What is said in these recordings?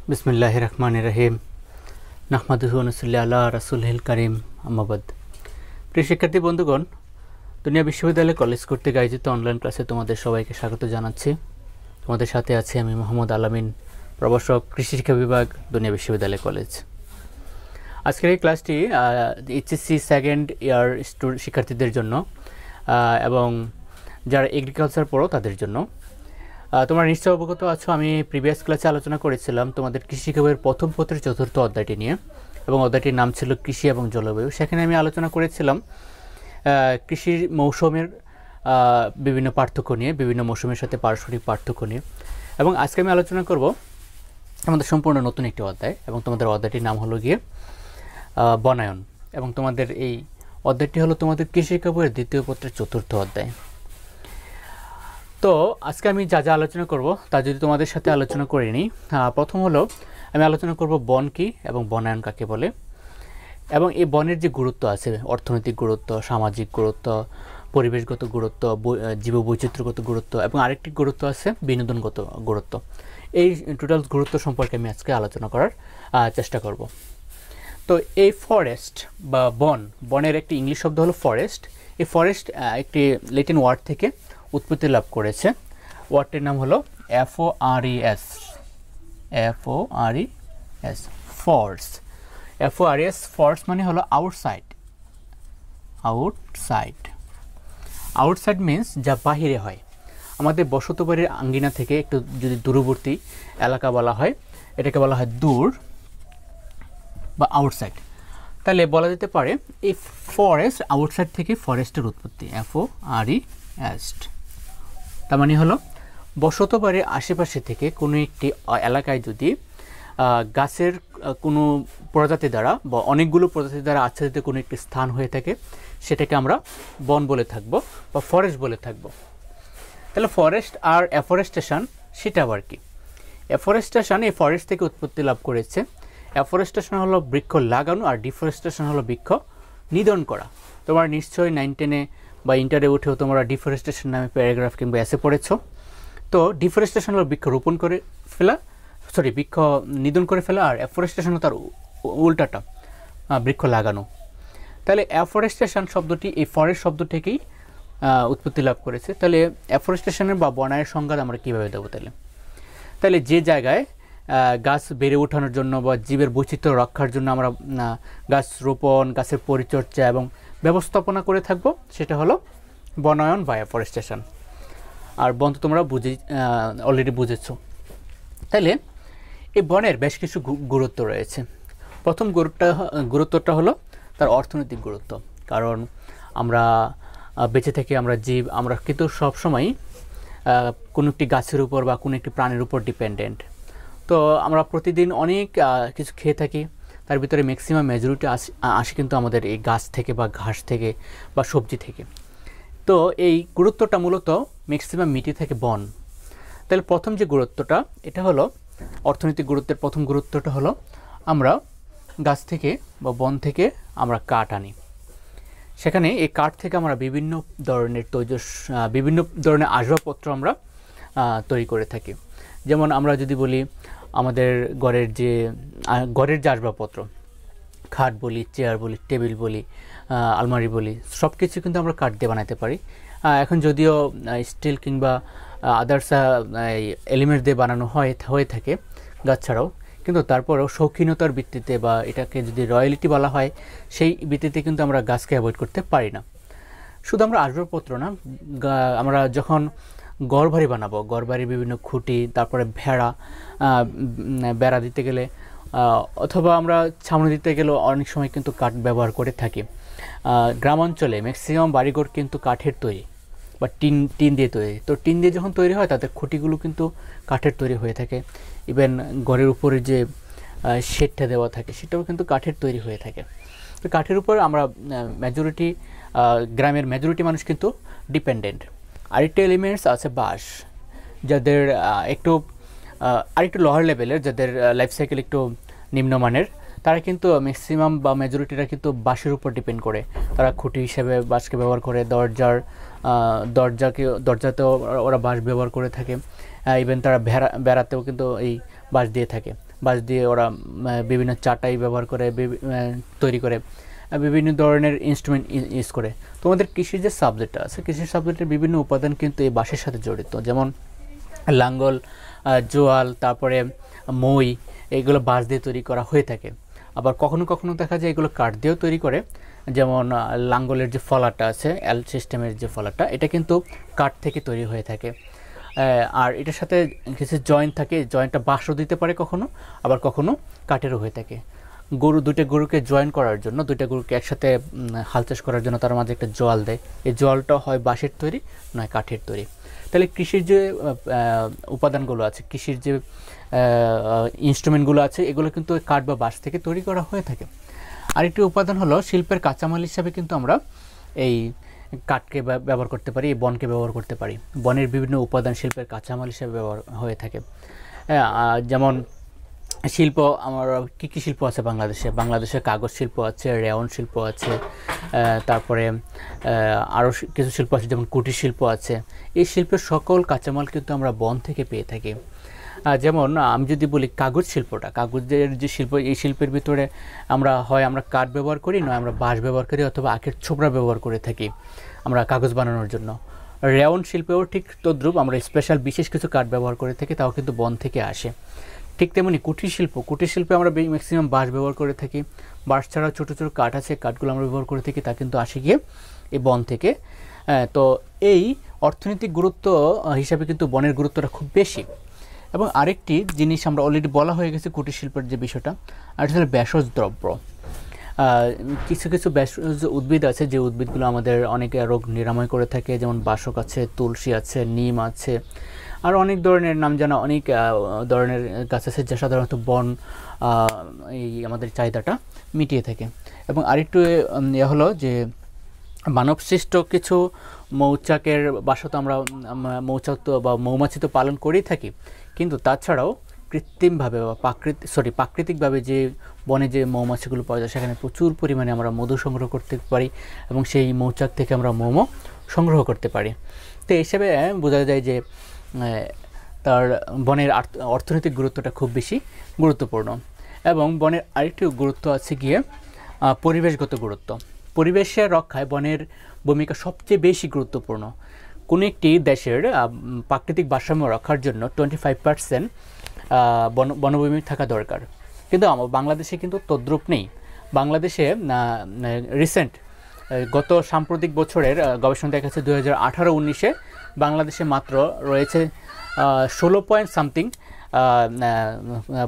বিসমিল্লাহির রহমানির রহিম নাহমাদুহু ওয়া নুসাল্লি আলা রাসূলিল কারীম আম্মা বাদ। প্রিয় শিক্ষার্থী বন্ধুগণ, দুনিয়া বিশ্ববিদ্যালয় কলেজ কর্তৃক আয়োজিত অনলাইন ক্লাসে তোমাদের সবাইকে স্বাগত জানাচ্ছি। তোমাদের সাথে আছি আমি মোহাম্মদ আলামিন, প্রভাষক, কৃষি শিক্ষা বিভাগ, দুনিয়া বিশ্ববিদ্যালয় কলেজ। আজকের এই ক্লাসটি এইচএসসি সেকেন্ড ইয়ার শিক্ষার্থীদের জন্য এবং যারা এগ্রিকালচার পড়ো তাদের জন্য। তোমরা নিশ্চয় অবগত আছো, আমি প্রিভিয়াস ক্লাসে আলোচনা করেছিলাম তোমাদের কৃষি শিক্ষা বইয়ের প্রথম পত্রের চতুর্থ অধ্যায়টি নিয়ে, এবং অধ্যায়টির নাম ছিল কৃষি এবং জলবায়ু। সেখানে আমি আলোচনা করেছিলাম কৃষির মৌসুমের বিভিন্ন পার্থক্য নিয়ে, বিভিন্ন মৌসুমের সাথে পারস্পরিক পার্থক্য নিয়ে। এবং আজকে আমি আলোচনা করব আমাদের সম্পূর্ণ নতুন একটি অধ্যায়, এবং তোমাদের অধ্যায়টির নাম হলো গিয়ে বনায়ন। এবং তোমাদের এই অধ্যায়টি হলো তোমাদের কৃষি শিক্ষা বইয়ের দ্বিতীয় পত্রের চতুর্থ অধ্যায়। তো আজকে আমি যা যা আলোচনা করব তা যদি তোমাদের সাথে আলোচনা করে নিই। প্রথম হলো আমি আলোচনা করব বন কী এবং বনায়ন কাকে বলে, এবং এই বনের যে গুরুত্ব আছে, অর্থনৈতিক গুরুত্ব, সামাজিক গুরুত্ব, পরিবেশগত গুরুত্ব, জীববৈচিত্র্যগত গুরুত্ব, এবং আরেকটি গুরুত্ব আছে বিনোদনগত গুরুত্ব। এই টোটাল গুরুত্ব সম্পর্কে আমি আজকে আলোচনা করার চেষ্টা করব। তো এই ফরেস্ট বা বনের একটি ইংলিশ শব্দ হলো ফরেস্ট। এই ফরেস্ট একটি ল্যাটিন ওয়ার্ড থেকে উৎপত্তি লাভ করেছে। ওয়ার্ডটির নাম হলো FORES, ফরেস্ট। ফরেস্ট মানে হলো আউটসাইড মিন্স যা বাহিরে হয়। আমাদের বসতবাড়ির আঙ্গিনা থেকে একটু যদি দূরবর্তী এলাকা বলা হয়, এটাকে বলা হয় দূর বা আউটসাইড। তাহলে বলা যেতে পারে এই ফরেস্ট, আউটসাইড থেকে ফরেস্টের উৎপত্তি, FORES। তার মানে হলো বসতবাড়ির আশেপাশে থেকে কোনো একটি এলাকায় যদি গাছের কোনো প্রজাতি দ্বারা বা অনেকগুলো প্রজাতি দ্বারা আচ্ছাদিত কোনো একটি স্থান হয়ে থাকে, সেটাকে আমরা বন বলে থাকবো বা ফরেস্ট বলে থাকবো। তাহলে ফরেস্ট আর এফরেস্টেশন সেটা আবার কি? এফরেস্টেশন এই ফরেস্ট থেকে উৎপত্তি লাভ করেছে। এফরেস্টেশন হলো বৃক্ষ লাগানো, আর ডিফরেস্টেশন হলো বৃক্ষ নিধন করা। তোমরা নিশ্চয়ই 9-10-এ বা ইন্টারে উঠেও তোমরা ডিফরেস্টেশন নামে প্যারাগ্রাফ কিংবা এসে পড়েছো। তো ডিফরেস্টেশন হলো বৃক্ষ রোপণ করে ফেলা, বৃক্ষ নিধন করে ফেলা, আর এফরেস্টেশন তার উল্টাটা, বৃক্ষ লাগানো। তাহলে এফরেস্টেশন শব্দটি এই ফরেস্ট শব্দ থেকেই উৎপত্তি লাভ করেছে। তাহলে এফরেস্টেশনের বা বনায়ের সংজ্ঞা আমরা কীভাবে দেবো? তাহলে যে জায়গায় গাছ বেড়ে ওঠানোর জন্য বা জীবের বৈচিত্র্য রক্ষার জন্য আমরা গাছ রোপণ, গাছের পরিচর্যা এবং ব্যবস্থাপনা করে থাকব, সেটা হলো বনায়ন বা এফরেস্টেশন। আর বন তো তোমরা অলরেডি বুঝেছো। তাহলে এই বনের বেশ কিছু গুরুত্ব রয়েছে। প্রথম গুরুত্বটা হলো তার অর্থনৈতিক গুরুত্ব। কারণ আমরা বেঁচে থেকে আমরা জীব, আমরা কিন্তু সবসময় কোনো একটি গাছের উপর বা কোনো একটি প্রাণীর উপর ডিপেন্ডেন্ট। তো আমরা প্রতিদিন অনেক কিছু খেয়ে থাকি, তার ভিতরে ম্যাক্সিমাম মেজরিটি আসে কিন্তু আমাদের এই গাছ থেকে বা ঘাস থেকে বা সবজি থেকে। তো এই গুরুত্বটা মূলত ম্যাক্সিমাম মিটিয়ে থাকে বন। তাহলে প্রথম যে গুরুত্বটা, এটা হলো অর্থনৈতিক গুরুত্বের প্রথম গুরুত্বটা হলো আমরা গাছ থেকে বা বন থেকে আমরা কাঠ আনি। সেখানে এই কাঠ থেকে আমরা বিভিন্ন ধরনের আসবাবপত্র আমরা তৈরি করে থাকি। যেমন আমরা যদি বলি আমাদের ঘরের যে আসবাবপত্র, খাট বলি, চেয়ার বলি, টেবিল বলি, আলমারি বলি, সব কিছু কিন্তু আমরা কাঠ দিয়ে বানাতে পারি। এখন যদিও স্টিল কিংবা আদার্স এলিমেন্ট দিয়ে বানানো হয়ে থাকে গাছ ছাড়াও, কিন্তু তারপরেও শৌখিনতার ভিত্তিতে বা এটাকে যদি রয়্যালিটি বলা হয়, সেই ভিত্তিতে কিন্তু আমরা গাছকে অ্যাভয়েড করতে পারি না। শুধু আমরা আসবাবপত্র না, আমরা যখন ঘরবাড়ি বানাবো, ঘরবাড়ির বিভিন্ন খুঁটি, তারপরে বেড়া দিতে গেলে অথবা আমরা ছাউনি দিতে গেলেও অনেক সময় কিন্তু কাঠ ব্যবহার করে থাকি। গ্রামাঞ্চলে ম্যাক্সিমাম বাড়িঘর কিন্তু কাঠের তৈরি বা টিন দিয়ে তৈরি। তো টিন দিয়ে যখন তৈরি হয়, তাদের খুঁটিগুলো কিন্তু কাঠের তৈরি হয়ে থাকে। ইভেন ঘরের উপরে যে শেডটা দেওয়া থাকে, সেটাও কিন্তু কাঠের তৈরি হয়ে থাকে। তো কাঠের উপর আমরা গ্রামের মেজরিটি মানুষ কিন্তু ডিপেন্ডেন্ট। আরেকটা এলিমেন্টস আছে বাঁশ, যাদের আরেকটু লোয়ার লেভেলের, যাদের লাইফ সাইকেল একটু নিম্নমানের, তারা কিন্তু ম্যাক্সিমাম বা মেজরিটিরা কিন্তু বাঁশের উপর ডিপেন্ড করে। তারা খুঁটি হিসেবে বাঁশকে ব্যবহার করে, দরজাতেও ওরা বাঁশ ব্যবহার করে থাকে। ইভেন তারা বেড়াতেও কিন্তু এই বাঁশ দিয়ে থাকে। বাঁশ দিয়ে ওরা বিভিন্ন চাটাই ব্যবহার করে তৈরি করে, বিভিন্ন ধরনের ইনস্ট্রুমেন্ট ইউজ করে। তোমাদের কৃষির যে সাবজেক্টটা আছে, কৃষির সাবজেক্টের বিভিন্ন উপাদান কিন্তু এই বাঁশের সাথে জড়িত, যেমন লাঙ্গল, জোয়াল, তারপরে মই, এগুলো বাঁশ দিয়ে তৈরি করা হয়ে থাকে। আবার কখনো কখনো দেখা যায় এগুলো কাঠ দিয়েও তৈরি করে, যেমন লাঙ্গলের যে ফলাটা আছে, এল সিস্টেমের যে ফলাটা, এটা কিন্তু কাঠ থেকে তৈরি হয়ে থাকে। আর এটার সাথে কিছু জয়েন্ট থাকে, জয়েন্টটা বাঁশও দিতে পারে কখনো, আবার কখনো কাঠেরও হয়ে থাকে। দুইটা গরুকে জয়েন করার জন্য, দুইটা গরুকে একসাথে হাল চাষ করার জন্য তার মাঝে একটা জোয়াল দেয়। এই জোয়ালটা হয় বাঁশের তৈরি, নয় কাঠের তৈরি। তাহলে কৃষির যে উপাদানগুলো আছে, কৃষির যে ইনস্ট্রুমেন্টগুলো আছে, এগুলো কিন্তু কাঠ বা বাঁশ থেকে তৈরি করা হয়ে থাকে। আরেকটি উপাদান হলো শিল্পের কাঁচামাল হিসাবে কিন্তু আমরা এই কাঠকে ব্যবহার করতে পারি, বনকে ব্যবহার করতে পারি। বনের বিভিন্ন উপাদান শিল্পের কাঁচামাল হিসেবে ব্যবহার হয়ে থাকে। যেমন শিল্প, আমার কী কী শিল্প আছে বাংলাদেশে কাগজ শিল্প আছে, রেয়ন শিল্প আছে, তারপরে আরও কিছু শিল্প আছে, যেমন কুটির শিল্প আছে। এই শিল্পের সকল কাঁচামাল কিন্তু আমরা বন থেকে পেয়ে থাকি। যেমন আমি যদি বলি কাগজ শিল্পটা, কাগজের যে শিল্প, এই শিল্পের ভিতরে আমরা কাঠ ব্যবহার করি, নয় আমরা বাঁশ ব্যবহার করি, অথবা আখের ছোবড়া ব্যবহার করে থাকি আমরা কাগজ বানানোর জন্য। রেয়ন শিল্পেও ঠিক তদ্রূপ, আমরা স্পেশাল বিশেষ কিছু কাঠ ব্যবহার করে থাকি, তাও কিন্তু বন থেকে আসে। ঠিক তেমনি কুটির শিল্পে আমরা ম্যাক্সিমাম বাঁশ ব্যবহার করে থাকি। বাঁশ ছাড়াও ছোটো ছোটো কাঠ আছে, কাঠগুলো আমরা ব্যবহার করে থাকি, তা কিন্তু আসে গিয়ে এই বন থেকে। তো এই অর্থনৈতিক গুরুত্ব হিসাবে কিন্তু বনের গুরুত্বটা খুব বেশি। এবং আরেকটি জিনিস আমরা অলরেডি বলা হয়ে গেছে কুটির শিল্পের যে বিষয়টা, আর এটা হলো ভেষজ দ্রব্য। কিছু কিছু ভেষজ উদ্ভিদ আছে, যে উদ্ভিদগুলো আমাদের অনেক রোগ নিরাময় করে থাকে, যেমন বাসক আছে, তুলসী আছে, নিম আছে, আর অনেক ধরনের নাম জানা অনেক ধরনের গাছ আছে, যা সাধারণত বন এই আমাদের চাহিদাটা মিটিয়ে থাকে। এবং আরেকটু হলো যে মানবসৃষ্ট কিছু মৌচাকের বাসা তো আমরা মৌচাক তো বা মৌমাছি তো পালন করেই থাকি, কিন্তু তাছাড়াও কৃত্রিমভাবে বা প্রাকৃতিকভাবে যে বনে যে মৌমাছিগুলো পাওয়া যায়, সেখানে প্রচুর পরিমাণে আমরা মধু সংগ্রহ করতে পারি, এবং সেই মৌচাক থেকে আমরা মোমও সংগ্রহ করতে পারি। তো এই হিসেবে বোঝা যায় যে তার বনের অর্থনৈতিক গুরুত্বটা খুব বেশি গুরুত্বপূর্ণ। এবং বনের আরেকটি গুরুত্ব আছে গিয়ে পরিবেশগত গুরুত্ব। পরিবেশের রক্ষায় বনের ভূমিকা সবচেয়ে বেশি গুরুত্বপূর্ণ। কোনো একটি দেশের প্রাকৃতিক ভারসাম্য রক্ষার জন্য 25% বনভূমি থাকা দরকার, কিন্তু বাংলাদেশে কিন্তু তদ্রূপ নেই। বাংলাদেশে রিসেন্ট গত সাম্প্রতিক বছরের গবেষণা দেখা যাচ্ছে 2018-19-এ বাংলাদেশে মাত্র রয়েছে 16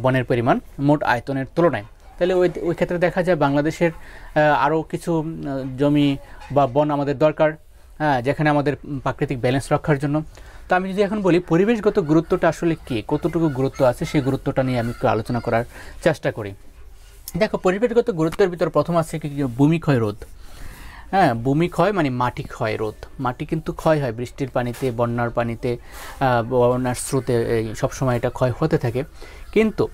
বনের পরিমাণ মোট আয়তনের তুলনায়। তাহলে ওই ক্ষেত্রে দেখা যায় বাংলাদেশের আরও কিছু জমি বা বন আমাদের দরকার, যেখানে আমাদের প্রাকৃতিক ব্যালেন্স রক্ষার জন্য। তো আমি যদি এখন বলি পরিবেশগত গুরুত্বটা আসলে কী, কতটুকু গুরুত্ব আছে, সেই গুরুত্বটা নিয়ে আমি একটু আলোচনা করার চেষ্টা করি। দেখো, পরিবেশগত গুরুত্বের ভিতরে প্রথম আছে কি ভূমিক্ষয় রোধ। ভূমিক্ষয় মানে মাটি ক্ষয় রোধ। মাটি কিন্তু ক্ষয় হয় বৃষ্টির পানিতে, বন্যার পানিতে, বন্যার স্রোতে, সবসময় এটা ক্ষয় হতে থাকে। কিন্তু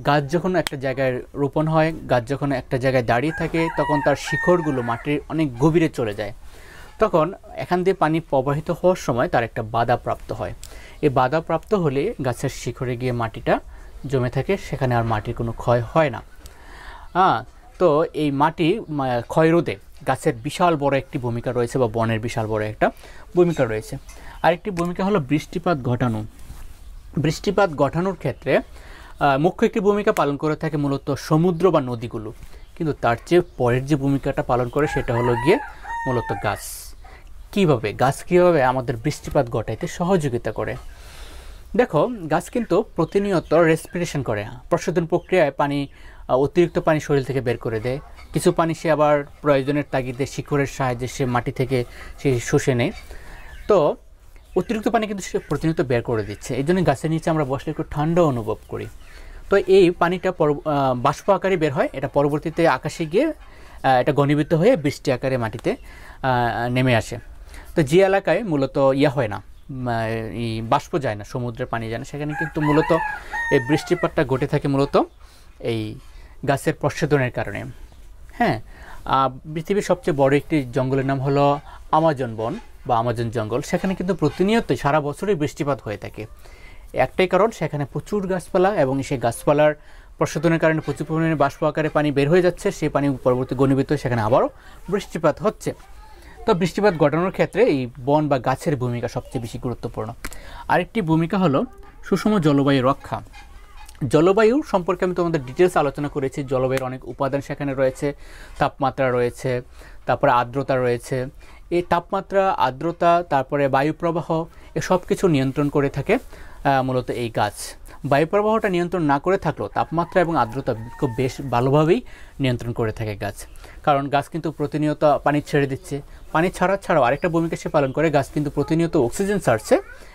গাছ যখন একটা জায়গায় রোপণ হয়, গাছ যখন একটা জায়গায় দাঁড়িয়ে থাকে, তখন তার শিকড়গুলো মাটির অনেক গভীরে চলে যায়। তখন এখান দিয়ে পানি প্রবাহিত হওয়ার সময় তার একটা বাধা প্রাপ্ত হয়। এই বাধা প্রাপ্ত হলে গাছের শিকড়ে গিয়ে মাটিটা জমে থাকে, সেখানে আর মাটির কোনো ক্ষয় হয় না। তো এই মাটি ক্ষয় রোধে গাছের বিশাল বড় একটি ভূমিকা রয়েছে, বা বনের বিশাল বড় একটা ভূমিকা রয়েছে। আরেকটি ভূমিকা হলো বৃষ্টিপাত ঘটানো। বৃষ্টিপাত ঘটানোর ক্ষেত্রে মুখ্য একটি ভূমিকা পালন করে থাকে মূলত সমুদ্র বা নদীগুলো, কিন্তু তার চেয়ে পরের যে ভূমিকাটা পালন করে সেটা হলো গিয়ে মূলত গাছ। গাছ কীভাবে আমাদের বৃষ্টিপাত ঘটাইতে সহযোগিতা করে? দেখো, গাছ কিন্তু প্রতিনিয়ত রেসপিরেশন করে, প্রশোধন প্রক্রিয়ায় অতিরিক্ত পানি শরীর থেকে বের করে দেয়। কিছু পানি সে আবার প্রয়োজনের তাগিদে শিকড়ের সাহায্যে সে মাটি থেকে সে শুষে নেয়। তো অতিরিক্ত পানি কিন্তু সে প্রতিনিয়ত বের করে দিচ্ছে, এই জন্য গাছের নিচে আমরা বসলে একটু ঠান্ডা অনুভব করি। তো এই পানিটা বাষ্প আকারে বের হয়, এটা পরবর্তীতে আকাশে গিয়ে এটা ঘনীভূত হয়ে বৃষ্টি আকারে মাটিতে নেমে আসে। তো যে এলাকায় মূলত হয় না, এই বাষ্প যায় না, সমুদ্রের পানি যায় না, সেখানে কিন্তু মূলত এই বৃষ্টিপাতটা ঘটে থাকে মূলত এই গাছের প্রচ্ছদনের কারণে। পৃথিবীর সবচেয়ে বড় একটি জঙ্গলের নাম হলো আমাজন বন বা আমাজন জঙ্গল। সেখানে কিন্তু প্রতিনিয়তই সারা বছরই বৃষ্টিপাত হয়ে থাকে। একটাই কারণ, সেখানে প্রচুর গাছপালা এবং সেই গাছপালার প্রশোধনের কারণে প্রচুর পরিমাণে বাষ্প আকারে পানি বের হয়ে যাচ্ছে, সেই পানি পরবর্তী ঘনীভূত হয়ে সেখানে আবারও বৃষ্টিপাত হচ্ছে। তো বৃষ্টিপাত ঘটানোর ক্ষেত্রে এই বন বা গাছের ভূমিকা সবচেয়ে বেশি গুরুত্বপূর্ণ। আরেকটি ভূমিকা হলো সুষম জলবায়ু রক্ষা। জলবায়ু সম্পর্কে আমি তোমাদের ডিটেলস আলোচনা করেছি। জলবায়ুর অনেক উপাদান সেখানে রয়েছে, তাপমাত্রা রয়েছে, তারপরে আর্দ্রতা রয়েছে। এই তাপমাত্রা, আর্দ্রতা, তারপরে বায়ু প্রবাহ, এসব কিছু নিয়ন্ত্রণ করে থাকে মূলত এই গাছ। বায়ু প্রবাহটা নিয়ন্ত্রণ না করে থাকলেও তাপমাত্রা এবং আর্দ্রতা খুব বেশ ভালোভাবেই নিয়ন্ত্রণ করে থাকে গাছ, কারণ গাছ কিন্তু প্রতিনিয়ত পানি ছেড়ে দিচ্ছে। পানি ছাড়াও আরেকটা ভূমিকা সে পালন করে, গাছ কিন্তু প্রতিনিয়ত অক্সিজেন ছাড়ছে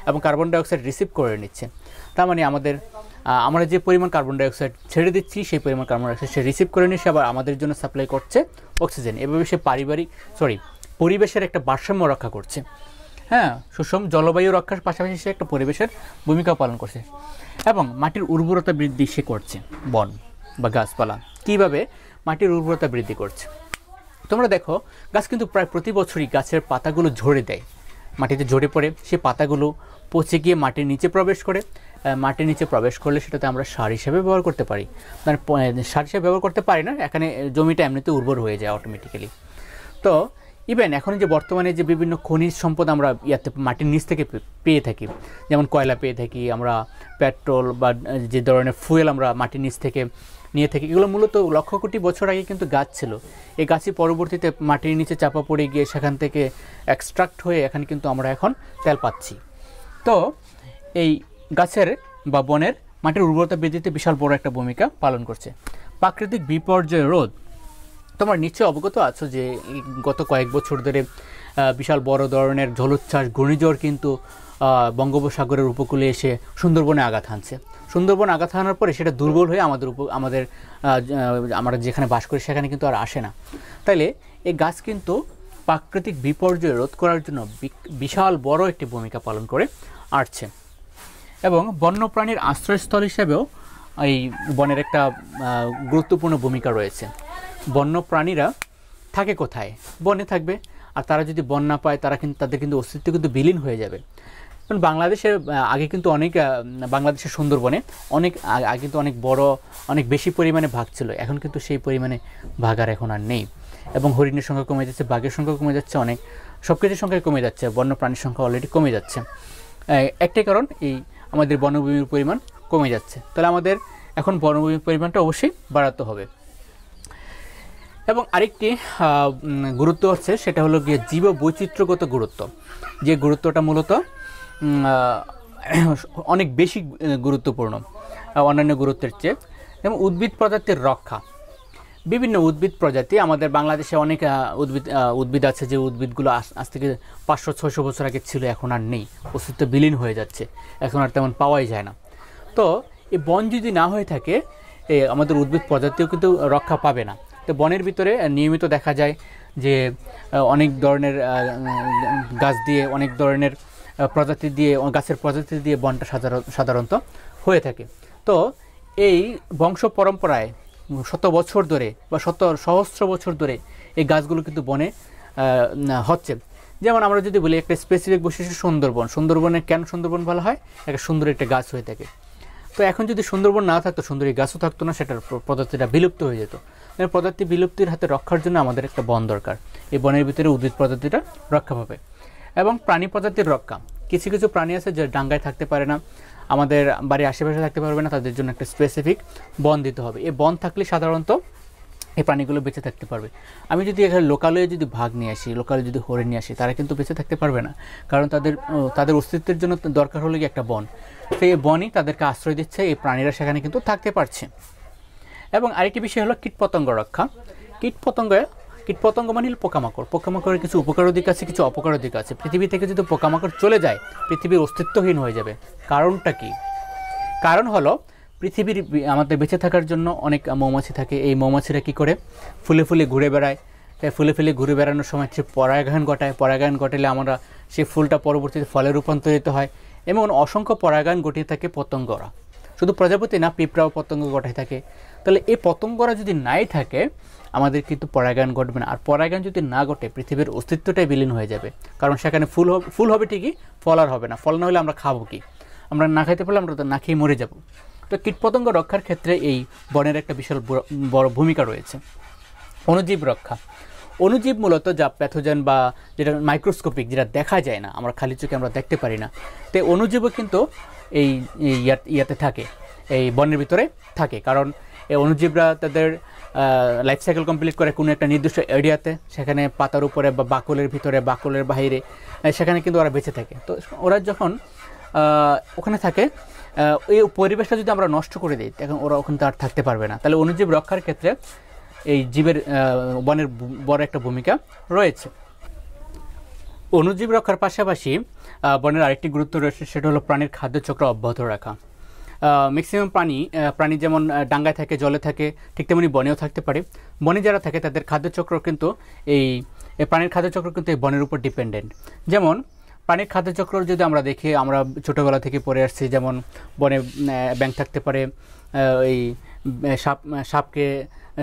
এবং কার্বন ডাইঅক্সাইড রিসিভ করে নিচ্ছে। তার মানে আমরা যে পরিমাণ কার্বন ডাইঅক্সাইড ছেড়ে দিচ্ছি সেই পরিমাণ কার্বন ডাইঅক্সাইড সে রিসিভ করে নিয়ে সে আবার আমাদের জন্য সাপ্লাই করছে অক্সিজেন। এভাবে সে পরিবেশের একটা ভারসাম্য রক্ষা করছে। হ্যাঁ, সুষম জলবায়ু রক্ষার পাশাপাশি সে একটা পরিবেশের ভূমিকা পালন করছে এবং মাটির উর্বরতা বৃদ্ধি সে করছে। বন বা গাছপালা কীভাবে মাটির উর্বরতা বৃদ্ধি করছে? তোমরা দেখো, গাছ কিন্তু প্রায় প্রতি বছরই গাছের পাতাগুলো ঝরে দেয়, মাটিতে ঝরে পড়ে। সে পাতাগুলো পচে গিয়ে মাটির নিচে প্রবেশ করে। মাটির নিচে প্রবেশ করলে সেটাতে আমরা সার হিসেবে ব্যবহার করতে পারি। মানে সার হিসেবে ব্যবহার করতে পারি না, এখানে জমিটা এমনিতে উর্বর হয়ে যায় অটোমেটিক্যালি। তো ইভেন এখন যে বর্তমানে যে বিভিন্ন খনিজ সম্পদ আমরা মাটির নিচ থেকে পেয়ে থাকি, যেমন কয়লা পেয়ে থাকি আমরা, পেট্রোল বা যে ধরনের ফুয়েল আমরা মাটির নিচ থেকে নিয়ে থাকি, এগুলো মূলত লক্ষ কোটি বছর আগে কিন্তু গাছ ছিল। এই গাছই পরবর্তীতে মাটির নিচে চাপা পড়ে গিয়ে সেখান থেকে এক্সট্রাক্ট হয়ে এখানে কিন্তু আমরা এখন তেল পাচ্ছি। তো এই গাছের বা বনের মাটির উর্বরতা বৃদ্ধিতে বিশাল বড় একটা ভূমিকা পালন করছে। প্রাকৃতিক বিপর্যয় রোধ, তোমরা নিশ্চয়ই অবগত আছো যে গত কয়েক বছর ধরে বিশাল বড় ধরনের জলোচ্ছ্বাস, ঘূর্ণিঝড় কিন্তু বঙ্গোপসাগরের উপকূলে এসে সুন্দরবনে আঘাত হানছে। সুন্দরবন আঘাত হানার পরে সেটা দুর্বল হয়ে আমরা যেখানে বাস করি সেখানে কিন্তু আর আসে না। তাইলে এই গাছ কিন্তু প্রাকৃতিক বিপর্যয় রোধ করার জন্য বিশাল বড় একটি ভূমিকা পালন করে আসছে। এবং বন্যপ্রাণীর আশ্রয়স্থল হিসেবেও এই বনের একটা গুরুত্বপূর্ণ ভূমিকা রয়েছে। বন্যপ্রাণীরা থাকে কোথায়? বনে থাকবে। আর তারা যদি বন না পায় তাদের কিন্তু অস্তিত্ব কিন্তু বিলীন হয়ে যাবে। কারণ আগে কিন্তু বাংলাদেশের সুন্দরবনে আগে কিন্তু অনেক বড়, অনেক বেশি পরিমাণে ভাগ ছিল। এখন কিন্তু সেই পরিমাণে ভাগ আর এখন আর নেই। এবং হরিণের সংখ্যা কমে যাচ্ছে, বাঘের সংখ্যা কমে যাচ্ছে, অনেক সব কিছুর সংখ্যা কমে যাচ্ছে। বন্যপ্রাণীর সংখ্যা অলরেডি কমে যাচ্ছে। একটাই কারণ, আমাদের বনভূমির পরিমাণ কমে যাচ্ছে। তাহলে আমাদের এখন বনভূমির পরিমাণটা অবশ্যই বাড়াতে হবে। এবং আরেকটি গুরুত্ব হচ্ছে, সেটা হলো গিয়ে জীব বৈচিত্র্যগত গুরুত্ব। যে গুরুত্বটা মূলত অনেক বেশি গুরুত্বপূর্ণ অন্যান্য গুরুত্বের চেয়ে। এবং উদ্ভিদ প্রজাতির রক্ষা, বিভিন্ন উদ্ভিদ প্রজাতি আমাদের বাংলাদেশে অনেক উদ্ভিদ আছে, যে উদ্ভিদগুলো আজ থেকে 500-600 বছর আগে ছিল, এখন আর নেই, অস্তিত্ব বিলীন হয়ে যাচ্ছে, এখন আর তেমন পাওয়াই যায় না। তো এই বন যদি না হয়ে থাকে, আমাদের উদ্ভিদ প্রজাতিও কিন্তু রক্ষা পাবে না। তো বনের ভিতরে নিয়মিত দেখা যায় যে অনেক ধরনের গাছ দিয়ে, অনেক ধরনের গাছের প্রজাতি দিয়ে বনটা সাধারণত হয়ে থাকে। তো এই বংশ পরম্পরায় শত বছর ধরে বা সহস্র বছর ধরে এই গাছগুলো কিন্তু বনে হচ্ছে। যেমন আমরা যদি বলি একটা স্পেসিফিক বৈশিষ্ট্য সুন্দরবনে কেন সুন্দরবন বলা হয়? একটা সুন্দর একটা গাছ হয়ে থাকে। তো এখন যদি সুন্দরবন না থাকতো, সুন্দরী গাছও থাকতো না, সেটার প্রজাতিটা বিলুপ্ত হয়ে যেত। প্রজাতি বিলুপ্তির হাতে রক্ষার জন্য আমাদের একটা বন দরকার। এই বনের ভিতরে উদ্ভিদ প্রজাতিটা রক্ষা পাবে। এবং প্রাণী প্রজাতির রক্ষা, কিছু কিছু প্রাণী আছে যে ডাঙ্গায় থাকতে পারে না, আমাদের বাড়ির আশেপাশে থাকতে পারবে না, তাদের জন্য একটা স্পেসিফিক বন দিতে হবে। এই বন থাকলে সাধারণত এই প্রাণীগুলো বেঁচে থাকতে পারবে। আমি যদি এখানে লোকালে যদি ভাগ নিয়ে আসি, লোকালে যদি হরিণ নিয়ে আসি, তারা কিন্তু বেঁচে থাকতে পারবে না, কারণ তাদের অস্তিত্বের জন্য দরকার হলো কি একটা বন। সেই বনই তাদেরকে আশ্রয় দিচ্ছে, এই প্রাণীরা সেখানে কিন্তু থাকতে পারছে। এবং আরেকটি বিষয় হলো কীটপতঙ্গ রক্ষা। কীটপতঙ্গ মানে হল পোকামাকড়। পোকামাকড়ের কিছু উপকার দিক আছে, কিছু অপকার দিক আছে। পৃথিবী থেকে যদি পোকামাকড় চলে যায়, পৃথিবীর অস্তিত্বহীন হয়ে যাবে। কারণটা কি? কারণ হলো আমাদের বেঁচে থাকার জন্য অনেক মৌমাছি থাকে। এই মৌমাছিরা কী করে? ফুলে ফুলে ঘুরে বেড়ায়। তাই ফুলে ফুলে ঘুরে বেড়ানোর সময় সে পরাগায়ন ঘটায়। পরাগায়ন ঘটালে আমরা সেই ফুলটা পরবর্তীতে ফলে রূপান্তরিত হয়। এবং অসংখ্য পরাগায়ন ঘটিয়ে থাকে পতঙ্গরা। শুধু প্রজাপতি না, পিঁপড়াও পতঙ্গ ঘটায় থাকে। তাহলে এই পতঙ্গরা যদি নাই থাকে, আমাদের কিন্তু পরাগায়ন ঘটবে না। আর পরাগায়ন যদি না ঘটে, পৃথিবীর অস্তিত্বটাই বিলীন হয়ে যাবে। কারণ সেখানে ফুল হবে ঠিকই, ফল আর হবে না। ফল না হলে আমরা খাবো কি? আমরা না খাইতে পারলে আমরা তো না খেয়ে মরে যাব। তো কীটপতঙ্গ রক্ষার ক্ষেত্রে এই বনের একটা বিশাল বড় ভূমিকা রয়েছে। অণুজীব রক্ষা, অণুজীব মূলত যা প্যাথোজেন বা যেটা মাইক্রোস্কোপিক, যেটা দেখা যায় না, আমরা খালি চোখে আমরা দেখতে পারি না, তো অণুজীবও কিন্তু এই ইয়াতে থাকে, এই বনের ভিতরে থাকে। কারণ এই অণুজীবরা তাদের লাইফ সাইকেল কমপ্লিট করে কোনো একটা নির্দিষ্ট এরিয়াতে, সেখানে পাতার উপরে বা বাকলের ভিতরে, বাকলের বাইরে, সেখানে কিন্তু ওরা বেঁচে থাকে। তো ওরা যখন ওখানে থাকে, এই পরিবেশটা যদি আমরা নষ্ট করে দিই, তখন ওরা ওখানে তো আর থাকতে পারবে না। তাহলে অণুজীব রক্ষার ক্ষেত্রে এই জীবের বনের বড় একটা ভূমিকা রয়েছে। অণুজীব রক্ষার পাশাপাশি বনের আরেকটি গুরুত্ব রয়েছে, সেটা হলো প্রাণীর খাদ্যচক্র অব্যাহত রাখা। ম্যাক্সিমাম প্রাণী যেমন ডাঙ্গায় থাকে, জলে থাকে, ঠিক তেমনি বনেও থাকতে পারে। বনে যারা থাকে তাদের খাদ্যচক্র কিন্তু এই প্রাণীর খাদ্যচক্র কিন্তু এই বনের উপর ডিপেন্ডেন্ট। যেমন প্রাণীর খাদ্যচক্র যদি আমরা দেখি, আমরা ছোটোবেলা থেকে পড়ে আসছি, যেমন বনে ব্যাঙ থাকতে পারে, এই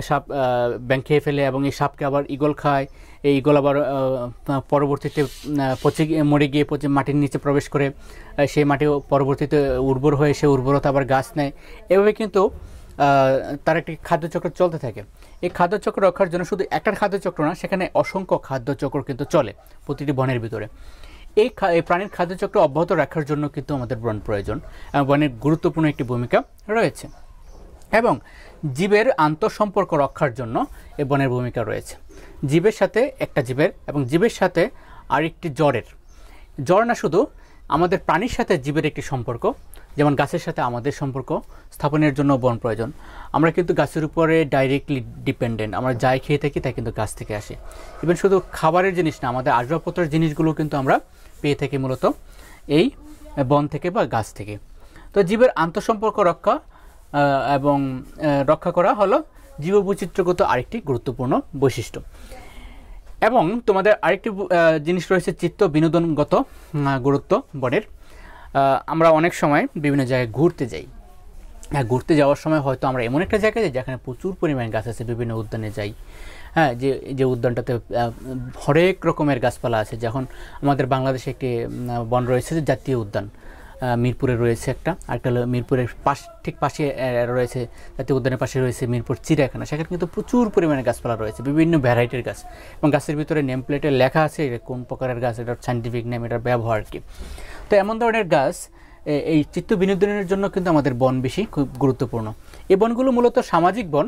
সাপ ব্যাঙ খেয়ে ফেলে এবং এই সাপকে আবার ঈগল খায়। এই ঈগল আবার পরবর্তীতে মরে গিয়ে মাটির নিচে প্রবেশ করে, সেই মাটি পরবর্তীতে উর্বর হয়ে সে উর্বরতা আবার গাছ নেয়। এভাবে কিন্তু তার একটি খাদ্যচক্র চলতে থাকে। এই খাদ্যচক্র রক্ষার জন্য শুধু একটা খাদ্যচক্র না, সেখানে অসংখ্য খাদ্যচক্র কিন্তু চলে প্রতিটি বনের ভিতরে। এই প্রাণীর খাদ্যচক্র অব্যাহত রাখার জন্য কিন্তু আমাদের বন প্রয়োজন এবং বনের গুরুত্বপূর্ণ একটি ভূমিকা রয়েছে। এবং জীবের আন্তঃসম্পর্ক রক্ষার জন্য এই বনের ভূমিকা রয়েছে। জীবের সাথে একটা জীবের এবং জীবের সাথে আরেকটি জ্বর না, শুধু আমাদের প্রাণীর সাথে জীবের একটি সম্পর্ক, যেমন গাছের সাথে আমাদের সম্পর্ক স্থাপনের জন্য বন প্রয়োজন। আমরা কিন্তু গাছের উপরে ডাইরেক্টলি ডিপেন্ডেন্ট, আমরা যাই খেয়ে থাকি তাই কিন্তু গাছ থেকে আসে। ইভেন শুধু খাবারের জিনিস না, আমাদের আসবাবপত্রের জিনিসগুলো কিন্তু আমরা পেয়ে থাকি মূলত এই বন থেকে বা গাছ থেকে। তো জীবের আন্তঃসম্পর্ক রক্ষা এবং রক্ষা করা হলো জীববৈচিত্র্যগত আরেকটি গুরুত্বপূর্ণ বৈশিষ্ট্য। এবং তোমাদের আরেকটি জিনিস রয়েছে চিত্ত বিনোদনগত গুরুত্ব বনের। আমরা অনেক সময় বিভিন্ন জায়গায় ঘুরতে যাই। ঘুরতে যাওয়ার সময় হয়তো আমরা এমন একটা জায়গায় যাই যেখানে প্রচুর পরিমাণে গাছ আছে, বিভিন্ন উদ্যানে যাই। হ্যাঁ, যে উদ্যানটাতে হরেক রকমের গাছপালা আছে। যখন আমাদের বাংলাদেশে একটি বন রয়েছে, জাতীয় উদ্যান মিরপুরে রয়েছে একটা, আরেকটা মিরপুরের ঠিক পাশে রয়েছে, জাতীয় উদ্যানের পাশে রয়েছে মিরপুর চিড়িয়াখানা। সেখানে কিন্তু প্রচুর পরিমাণে গাছপালা রয়েছে, বিভিন্ন ভ্যারাইটির গাছ, এবং গাছের ভিতরে নেম প্লেটে লেখা আছে কোন প্রকারের গাছ, এটার সাইন্টিফিক নেম, এটার ব্যবহার কি। তো এমন ধরনের গাছ এই চিত্ত বিনোদনের জন্য কিন্তু আমাদের বন বেশি খুব গুরুত্বপূর্ণ। এই বনগুলো মূলত সামাজিক বন,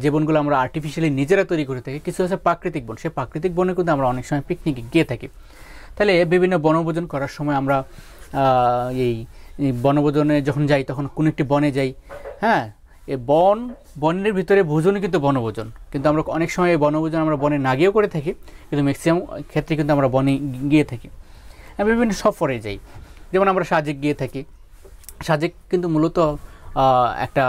যে বনগুলো আমরা আর্টিফিশিয়ালি নিজেরা তৈরি করে থাকি। কিছু আছে প্রাকৃতিক বন, সেই প্রাকৃতিক বনে কিন্তু আমরা অনেক সময় পিকনিকে গিয়ে থাকি। তাহলে বিভিন্ন বনভোজন করার সময় আমরা এই বনভোজনে যখন যাই, তখন কোনো একটি বনে যাই। হ্যাঁ, এই বনের ভিতরে ভোজনই কিন্তু বনভোজন, কিন্তু আমরা অনেক সময় এই বনভোজন আমরা বনে না গিয়েও করে থাকি, কিন্তু ম্যাক্সিমাম ক্ষেত্রে কিন্তু আমরা বনে গিয়ে থাকি। বিভিন্ন সফরে যাই, যেমন আমরা সাজেক গিয়ে থাকি। সাজেক কিন্তু মূলত একটা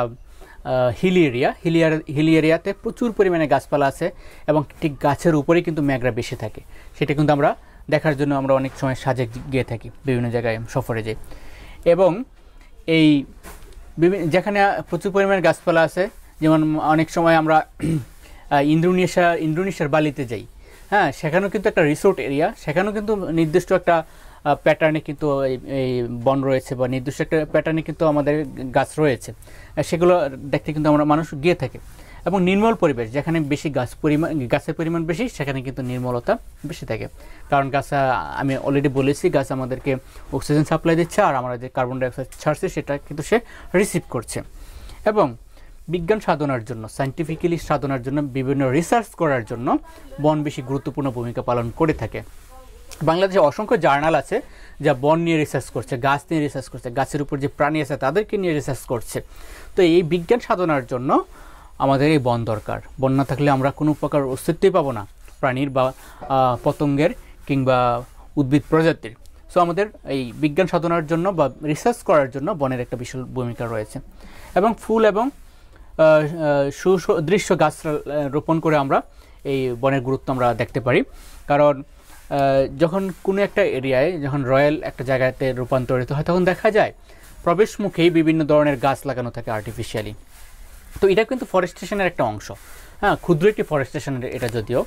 হিলি এরিয়াতে প্রচুর পরিমাণে গাছপালা আছে, এবং ঠিক গাছের উপরেই কিন্তু ম্যাগরা বেশি থাকে। সেটা কিন্তু আমরা দেখার জন্য আমরা অনেক সময় সাজেক গিয়ে থাকি, বিভিন্ন জায়গায় সফরে যাই। এবং এই যেখানে প্রচুর পরিমাণে গাছপালা আছে, যেমন অনেক সময় আমরা ইন্দোনেশিয়ার বালিতে যাই। হ্যাঁ, সেখানেও কিন্তু একটা রিসোর্ট এরিয়া, সেখানেও কিন্তু নির্দিষ্ট একটা প্যাটার্নে কিন্তু এই বন রয়েছে, বা নির্দিষ্ট একটা প্যাটার্নে কিন্তু আমাদের গাছ রয়েছে। সেগুলো দেখতে কিন্তু আমরা মানুষ গিয়ে থাকি। এবং নির্মল পরিবেশ, যেখানে বেশি গাছের পরিমাণ বেশি, সেখানে কিন্তু নির্মলতা বেশি থাকে। কারণ গাছ, আমি অলরেডি বলেছি, গাছ আমাদেরকে অক্সিজেন সাপ্লাই দিচ্ছে, আর আমরা যে কার্বন ডাইঅক্সাইড ছাড়ছি সেটা কিন্তু সে রিসিভ করছে। এবং বিজ্ঞান সাধনার জন্য, সায়েন্টিফিক্যালি সাধনার জন্য, বিভিন্ন রিসার্চ করার জন্য বন বেশি গুরুত্বপূর্ণ ভূমিকা পালন করে থাকে। বাংলাদেশে অসংখ্য জার্নাল আছে যা বন নিয়ে রিসার্চ করছে, গাছ নিয়ে রিসার্চ করছে, গাছের উপর যে প্রাণী আছে তাদেরকে নিয়ে রিসার্চ করছে। তো এই বিজ্ঞান সাধনার জন্য আমাদের এই বন দরকার। বন না থাকলে আমরা কোনো প্রকার অস্তিত্বই পাবো না, প্রাণীর বা পতঙ্গের কিংবা উদ্ভিদ প্রজাতির। সো আমাদের এই বিজ্ঞান সাধনার জন্য বা রিসার্চ করার জন্য বনের একটা বিশাল ভূমিকা রয়েছে। এবং ফুল এবং সুদৃশ্য গাছ রোপণ করে আমরা এই বনের গুরুত্ব আমরা দেখতে পারি। কারণ যখন কোনো একটা এরিয়ায়, যখন রয়্যাল একটা জায়গাতে রূপান্তরিত হয়, তখন দেখা যায় প্রবেশমুখেই বিভিন্ন ধরনের গাছ লাগানো থাকে আর্টিফিশিয়ালি। তো এটা কিন্তু ফরেস্টেশনের একটা অংশ। হ্যাঁ, ক্ষুদ্র একটি ফরেস্টেশনের এটা যদিও।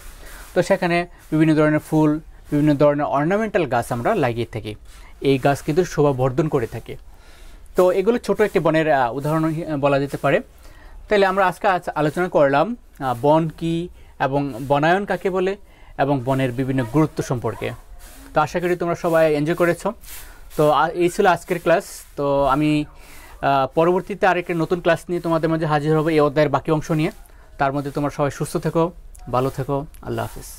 তো সেখানে বিভিন্ন ধরনের ফুল, বিভিন্ন ধরনের অর্নামেন্টাল গাছ আমরা লাগিয়ে থাকি। এই গাছ কিন্তু শোভা বর্ধন করে থাকে। তো এগুলো ছোট একটি বনের উদাহরণ বলা যেতে পারে। তাহলে আমরা আজকে আলোচনা করলাম বন কি এবং বনায়ন কাকে বলে এবং বনের বিভিন্ন গুরুত্ব সম্পর্কে। তো আশা করি তোমরা সবাই এনজয় করেছো। তো এই ছিল আজকের ক্লাস। তো আমি পরবর্তীতে আরেকটা নতুন ক্লাস নিয়ে তোমাদের মাঝে হাজির হবো এই অধ্যায়ের বাকি অংশ নিয়ে। তার মধ্যে তোমরা সবাই সুস্থ থেকো, ভালো থেকো। আল্লাহ হাফিজ।